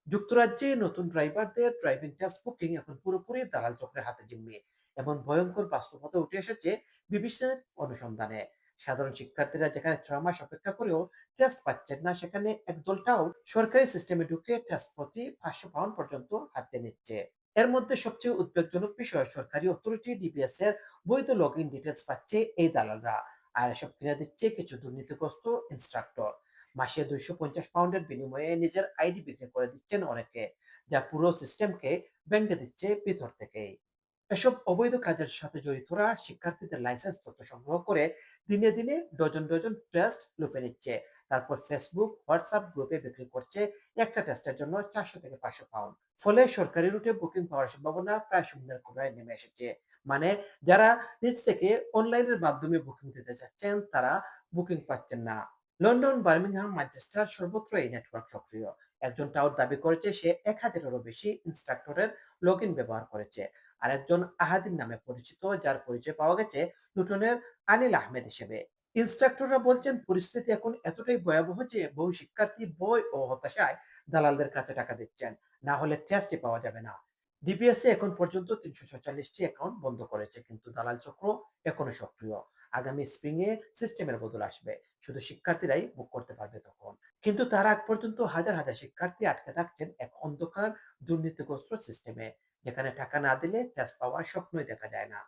যুক্তরাজ্যে নতুন ড্রাইভারদের driving test booking এখন পুরোপুরি দালাল চক্রের হাতে জিম্মি। এমন ভয়ঙ্কর বাস্তবতা উঠে এসেছে বিবিসির অনুসন্ধানে। সাধারণ শিক্ষার্থীরা যেখানে 6 মাস অপেক্ষা করেও টেস্ট পাচ্ছেন না, সেখানে একদল টাউট সরকারি সিস্টেমে ঢুকে টেস্ট প্রতি 500 পাউন্ড পর্যন্ত হাতে নিচ্ছে। এর মধ্যে সবচেয়ে উদ্বেগজনক বিষয়, সরকারি অথরিটি ডিবিএস এর বৈধ লগ ইন ডিটেলস পাচ্ছে এই দালালরা, আর এসব কিনে দিচ্ছে কিছু দুর্নীতিগ্রস্ত ইনস্ট্রাক্টর। মাসে 250 পাউন্ডের বিনিময়ে নিজের আইডি বিক্রি করে দিচ্ছেন অনেকে, যা পুরো সিস্টেমকে ভেঙে দিচ্ছে ভিতর থেকেই। এসব অবৈধ কাজের সাথে জড়িতরা শিক্ষার্থীদের লাইসেন্স তথ্য সংগ্রহ করে দিনে দিনে ডজন ডজন টেস্ট লুফে নিচ্ছে। তারপর ফেসবুক, হোয়াটসঅ্যাপ গ্রুপে বিক্রি করছে একটা টেস্টের জন্য 400 থেকে 500 পাউন্ড। ফলে সরকারি রুটে বুকিং পাওয়ার সম্ভাবনা প্রায় শূন্যের কোঠায় নেমে এসেছে। মানে যারা নিজ থেকে অনলাইনের মাধ্যমে বুকিং দিতে চাচ্ছেন, তারা বুকিং পাচ্ছেন না। লন্ডন, বার্মিংহাম, ম্যানচেস্টার সর্বত্র এই নেটওয়ার্ক সক্রিয়। একজন টাউট দাবি করেছে সে 1000-এরও বেশি ইনস্ট্রাক্টরের লগ ইন ব্যবহার করেছে। আরেকজন আহাদিন নামে পরিচিত, যার পরিচয় পাওয়া গেছে লুটনের আনিল আহমেদ হিসেবে। ইনস্ট্রাক্টররা বলছেন পরিস্থিতি এখন এতটাই ভয়াবহ যে বহু শিক্ষার্থী ভয় ও হতাশায় দালালদের কাছে টাকা দিচ্ছেন, না হলে টেস্টই পাওয়া যাবে না। ডিপিএসসি এখন পর্যন্ত 346টি অ্যাকাউন্ট বন্ধ করেছে, কিন্তু দালাল চক্র এখনো সক্রিয়। আগামী স্প্রিং এ সিস্টেমের বদল আসবে, শুধু শিক্ষার্থীরাই বুক করতে পারবে তখন। কিন্তু তার আগ পর্যন্ত হাজার হাজার শিক্ষার্থী আটকে থাকছেন এক অন্ধকার দুর্নীতিগ্রস্ত সিস্টেমে, যেখানে টাকা না দিলে টেস্ট পাওয়ার স্বপ্নই দেখা যায় না।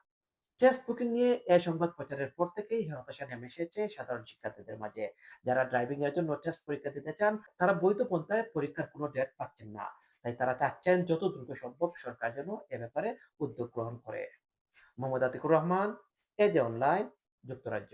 টেস্ট বুকিং নিয়ে সংবাদ প্রচারের পর থেকেই হতাশা নেমে এসেছে সাধারণ শিক্ষার্থীদের মাঝে। যারা ড্রাইভিং এর জন্য টেস্ট পরীক্ষা দিতে চান, তারা বৈধ পন্থায় পরীক্ষার কোনো ডেট পাচ্ছেন না। তাই তারা চাচ্ছেন যত দ্রুত সম্ভব সরকার যেন এ ব্যাপারে উদ্যোগ গ্রহণ করে। মোহাম্মদ আতিকুর রহমান, এজে অনলাইন, যুক্তরাজ্য।